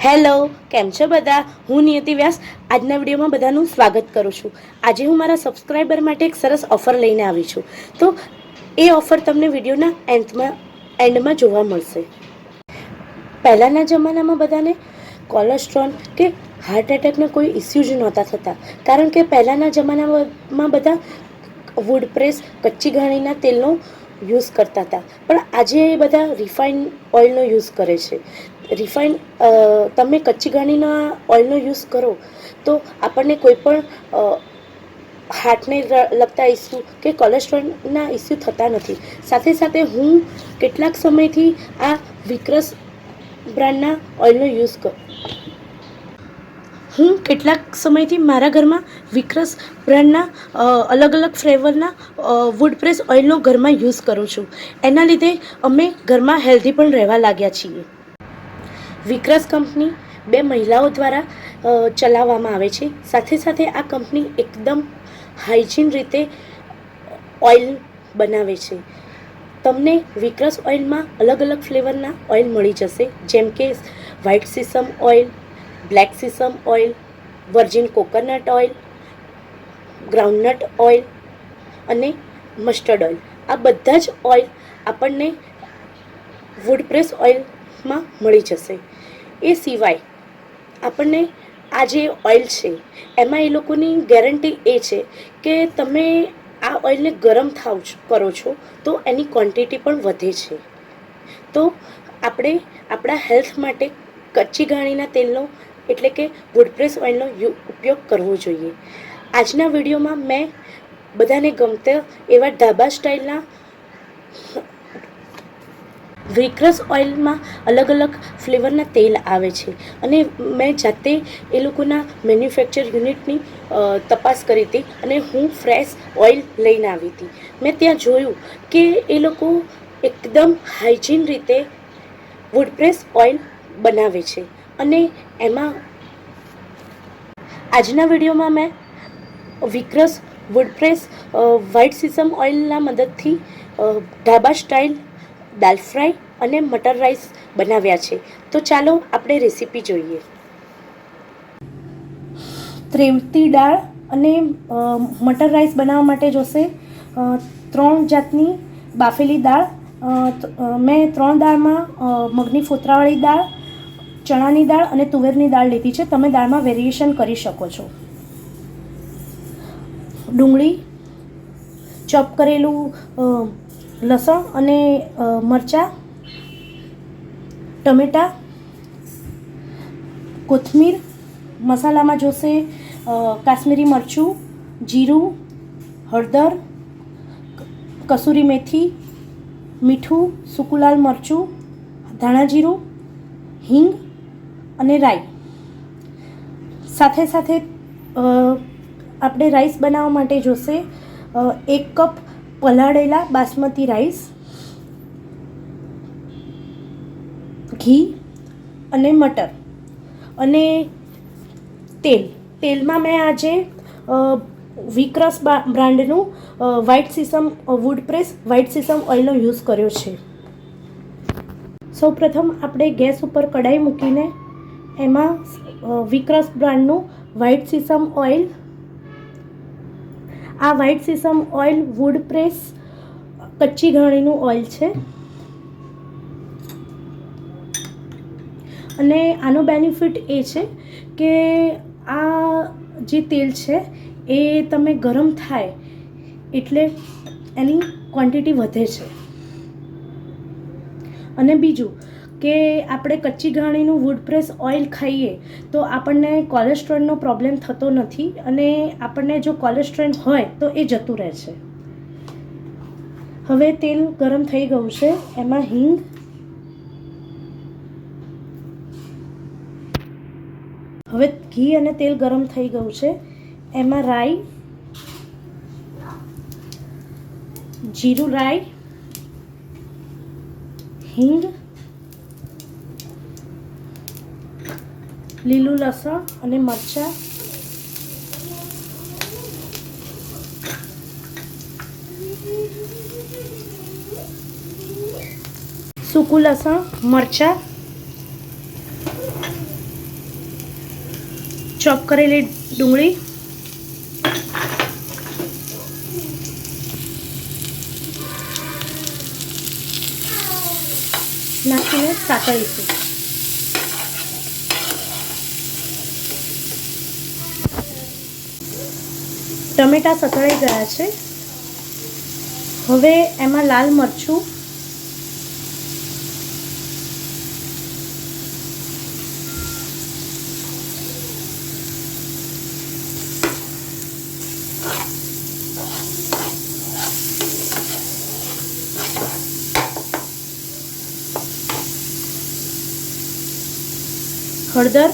Hello, કેમ છો બધા? હું નિયતિ વ્યાસ આજના વિડીયોમાં બધાનું સ્વાગત કરું છું. આજે હું મારા સબસ્ક્રાઈબર માટે એક સરસ ઓફર લઈને આવી છું. તો એ ઓફર તમને વિડીયોના એન્ડમાં જોવા મળશે. પહેલાંના જમાનામાં બધાને કોલેસ્ટ્રોલ કે હાર્ટ એટેકના કોઈ ઇસ્યુ જ નહોતા થતા, કારણ કે પહેલાંના જમાનામાં બધા વુડ પ્રેસ કચ્ચી ઘાણીના તેલનો યુઝ કરતા હતા. પણ આજે એ બધા રિફાઇન ઓઇલનો યુઝ કરે છે. રિફાઇન તમે કચ્ચી ઘાણીના ઓઇલનો યુઝ કરો તો આપણને કોઈ પણ હાર્ટને લગતા ઇસ્યુ કે કોલેસ્ટ્રોલના ઇસ્યુ થતા નથી. સાથે સાથે હું કેટલાક સમયથી આ વિક્રસ બ્રાન્ડના ઓઇલનો યુઝ કરું. હું કેટલાક સમયથી મારા ઘરમાં વિક્રસ બ્રાન્ડના અલગ અલગ ફ્લેવરના વુડ પ્રેસ ઓઇલનો ઘરમાં યુઝ કરું છું. એના લીધે અમે ઘરમાં હેલ્ધી પણ રહેવા લાગ્યા છીએ. વિક્રસ કંપની બે મહિલાઓ દ્વારા ચલાવવામાં આવે છે. સાથે સાથે આ કંપની એકદમ હાઇજીન રીતે ઓઇલ બનાવે છે. તમને વિક્રસ ઓઇલમાં અલગ અલગ ફ્લેવરના ઓઇલ મળી જશે, જેમ કે white sesame oil, black sesame oil, virgin coconut oil, groundnut oil અને મસ્ટર્ડ ઓઇલ. આ બધા જ ઓઇલ આપણને વુડ પ્રેસ ઓઇલમાં મળી જશે. એ સિવાય આપણને આ જે ઓઇલ છે એમાં એ લોકોની ગેરંટી એ છે કે તમે આ ઓઇલને ગરમ કરો છો તો એની ક્વોન્ટિટી પણ વધે છે. તો આપણે આપણા હેલ્થ માટે કચ્ચી ઘાણીના તેલનો એટલે કે વુડ પ્રેસ ઓઇલનો ઉપયોગ કરવો જોઈએ. આજના વિડીયોમાં મેં બધાને ગમતા એવા ઢાબા સ્ટાઇલના વિક્રસ ઓઇલમાં અલગ અલગ ફ્લેવરના તેલ આવે છે અને મેં જાતે એ લોકોના મેન્યુફેક્ચર યુનિટની તપાસ કરી હતી અને હું ફ્રેશ ઓઇલ લઈને આવી હતી. મેં ત્યાં જોયું કે એ લોકો એકદમ હાઇજીન રીતે વુડ પ્રેસ ઓઇલ બનાવે છે અને એમાં આજના વિડીયોમાં મેં વિક્રસ વુડ પ્રેસ વ્હાઇટ સીસમ ઓઇલના મદદથી ઢાબા સ્ટાઇલ દાલ ફ્રાય અને મટર રાઈસ બનાવ્યા છે. તો ચાલો આપણે રેસીપી જોઈએ. ત્રેવતી દાળ અને મટર રાઈસ બનાવવા માટે જોશે 3 જાતની બાફેલી દાળ. મેં 3 દાળમાં મગની ફોતરાવાળી દાળ, ચણાની દાળ અને તુવેરની દાળ લીધી છે. તમે દાળમાં વેરિએશન કરી શકો છો. ડુંગળી, ચોપ કરેલું લસણ અને મરચાં, ટમેટાં, કોથમીર, મસાલામાં જોશે કાશ્મીરી મરચું, જીરું, હળદર, કસૂરી મેથી, મીઠું, સૂકું લાલ મરચું, ધાણા જીરું, હિંગ અને રાઈ. સાથે સાથે આપણે રાઈસ બનાવવા માટે જોશે 1 કપ પલાળેલા બાસમતી રાઈસ, ઘી અને મટર અને તેલમાં મેં આજે વિક્રસ બ્રાન્ડનું white sesame wood press white sesame ઓઇલનો યુઝ કર્યો છે. સૌપ્રથમ આપણે ગેસ ઉપર કઢાઈ મૂકીને એમાં વિક્રસ બ્રાન્ડનું વ્હાઇટ સીસમ ઓઇલ, આ white sesame oil wood press કચ્ચી ઘાણીનું ઓઇલ છે અને આનો બેનિફિટ એ છે કે આ જે તેલ છે એ તમે ગરમ થાય એટલે એની ક્વોન્ટિટી વધે છે. અને બીજું કે આપણે કચ્ચી ઘાણીનું વુડ પ્રેસ ઓઇલ ખાઈએ તો આપણને કોલેસ્ટ્રોલનો પ્રોબ્લેમ થતો નથી અને આપણને જો કોલેસ્ટ્રોલ હોય તો એ જતું રહે છે. હવે તેલ ગરમ થઈ ગયું છે, એમાં હિંગ, હવે ઘી અને તેલ ગરમ થઈ ગયું છે, એમાં રાઈ, જીરું, રાઈ, હિંગ, લીલું લસણ અને મરચાં, સૂકું લસણ, મરચાં, ચોપ કરેલી ડુંગળી, નાખીને સાતળીશું. ટમેટા સતળાઈ ગયા છે. હવે એમાં લાલ મરચું, હળદર,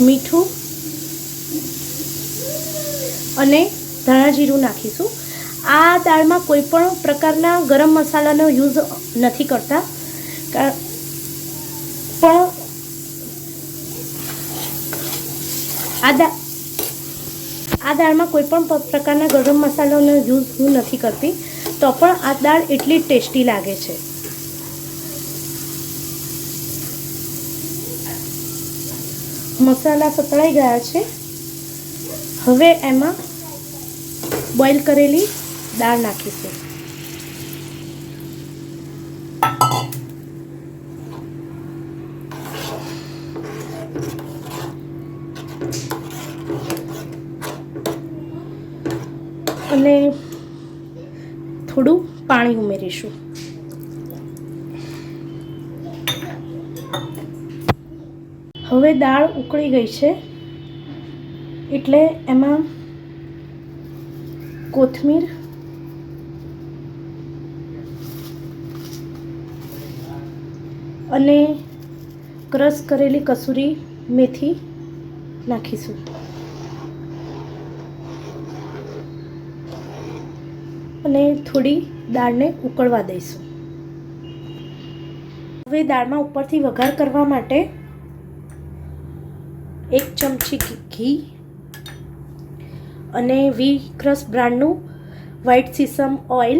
મીઠું અને ધાણા જીરું નાખીશું. આ દાળમાં કોઈ પણ પ્રકારના ગરમ મસાલાનો યુઝ નથી કરતા, પણ આ દાળમાં કોઈ પણ પ્રકારના ગરમ મસાલાનો યુઝ હું નથી કરતી, તો પણ આ દાળ એટલી ટેસ્ટી લાગે છે. મસાલા સતળાઈ ગયા છે. હવે એમાં બોઇલ કરેલી દાળ નાખીશું. અને થોડું પાણી ઉમેરીશું. હવે દાળ ઉકળી ગઈ છે, એટલે એમાં કોથમીર અને ક્રશ કરેલી કસૂરી મેથી નાખીશું. અને થોડી દાળને ઉકળવા દઈશું. હવે દાળમાં ઉપરથી વઘાર કરવા માટે 1 ચમચી ઘી અને વિક્રસ બ્રાન્ડનું વ્હાઇટ સીસમ ઓઇલ,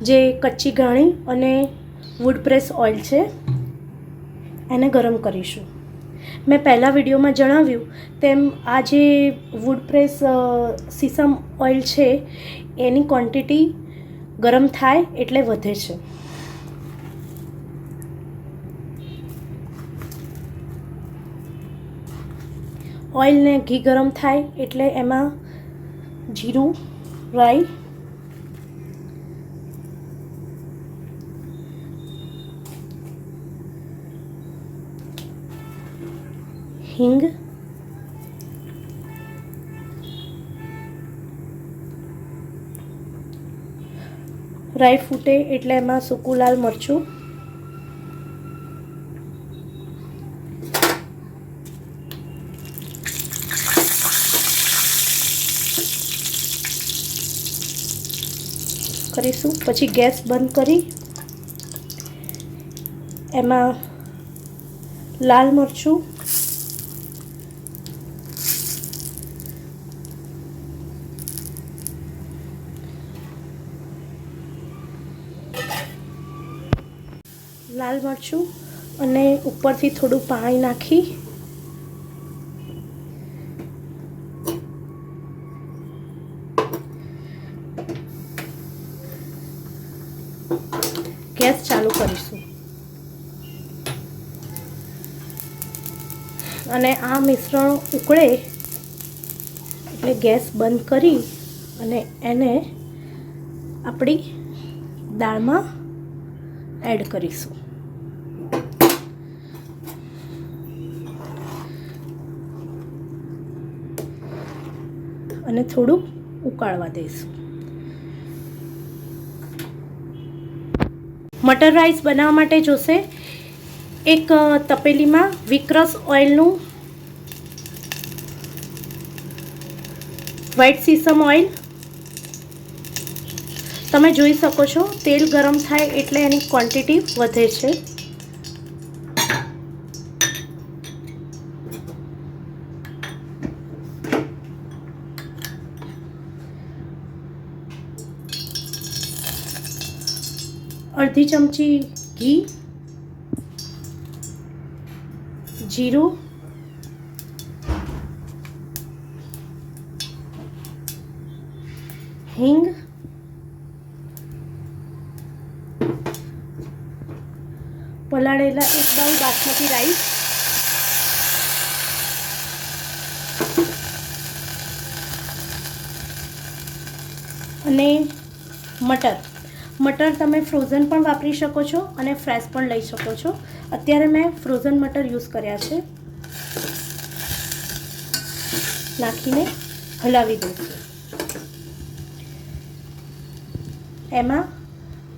જે કચ્ચી ઘાણી અને વુડ પ્રેસ ઓઇલ છે, એને ગરમ કરીશું. મેં પહેલાં વિડીયોમાં જણાવ્યું તેમ આ જે વુડ પ્રેસ સીસમ ઓઇલ છે એની ક્વોન્ટિટી ગરમ થાય એટલે વધે છે. ઓઇલ ને ઘી ગરમ થાય એટલે એમાં જીરું, રાઈ, હિંગ, રાઈ ફૂટે એટલે એમાં સૂકું લાલ મરચું, કરીશું. પછી ગેસ બંધ કરી એમાં લાલ મરચું, અને ઉપરથી થોડું પાણી નાખી ગેસ ચાલુ કરીશું. અને આ મિશ્રણ ઉકળે એટલે ગેસ બંધ કરી અને એને આપણી દાળમાં એડ કરીશું. અને થોડું ઉકાળવા દઈશું. મટર રાઈસ બનાવવા માટે જોશે એક તપેલીમાં વિક્રસ ઓઇલનું વ્હાઇટ સીસમ ઓઇલ, તમે જોઈ શકો છો તેલ ગરમ થાય એટલે એની ક્વોન્ટિટી વધે છે. અડધી ચમચી ઘી, જીરું, હિંગ, પલાળેલા 1 બાઉલ બાસમતી રાઈસ, અને મટર તમે ફ્રોઝન પણ વાપરી શકો છો અને ફ્રેશ પણ લઈ શકો છો. અત્યારે મેં ફ્રોઝન મટર યુઝ કર્યા છે. નાખીને હલાવી દઈશું. એમાં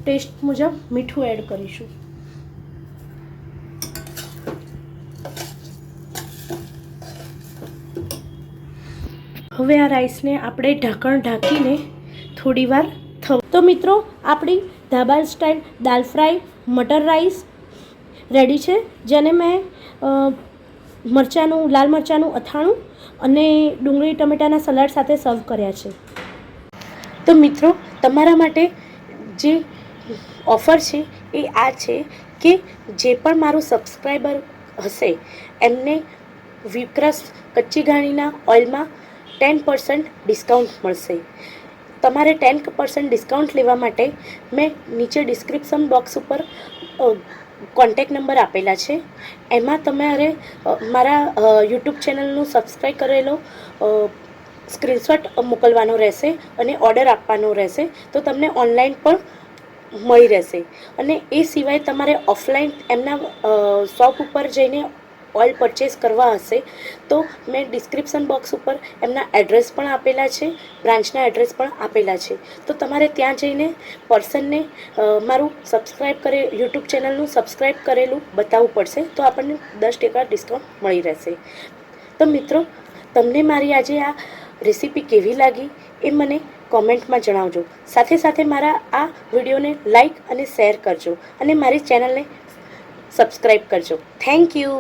ટેસ્ટ મુજબ મીઠું એડ કરીશું. હવે આ રાઈસને આપણે ઢાંકીને થોડી વાર તો મિત્રો આપણી ધાબા સ્ટાઇલ દાલ ફ્રાય મટર રાઈસ રેડી છે, જેને મેં લાલ મરચાંનું અથાણું અને ડુંગળી ટમેટાના સલાડ સાથે સર્વ કર્યા છે. તો મિત્રો તમારા માટે જે ઓફર છે એ આ છે કે જે પણ મારું સબસ્ક્રાઈબર હશે એમને વિક્રસ કચ્ચી ઘાણીના ઓઇલમાં 10% ડિસ્કાઉન્ટ મળશે. તમારે 10% ડિસ્કાઉન્ટ લેવા માટે મેં નીચે ડિસ્ક્રિપ્શન બોક્સ ઉપર કોન્ટેક નંબર આપેલા છે. એમાં તમારે મારા યુટ્યુબ ચેનલનું સબસ્ક્રાઈબ કરેલો સ્ક્રીનશોટ મોકલવાનો રહેશે અને ઓર્ડર આપવાનો રહેશે, તો તમને ઓનલાઈન પણ મળી રહેશે. અને એ સિવાય તમારે ઓફલાઈન એમના શોપ ઉપર જઈને ઓઇલ પરચેસ કરવા હશે તો મેં ડિસ્ક્રિપ્શન બોક્સ ઉપર એમના એડ્રેસ પણ આપેલા છે, બ્રાન્ચના એડ્રેસ પણ આપેલા છે. તો તમારે ત્યાં જઈને પર્સનને મારું યુટ્યુબ ચેનલનું સબસ્ક્રાઈબ કરેલું બતાવવું પડશે, તો આપણને 10% ડિસ્કાઉન્ટ મળી રહેશે. તો મિત્રો તમને મારી આજે આ રેસીપી કેવી લાગી એ મને કોમેન્ટમાં જણાવજો. સાથે સાથે મારા આ વિડીયોને લાઈક અને શેર કરજો અને મારી ચેનલને સબસ્ક્રાઈબ કરજો. Thank you.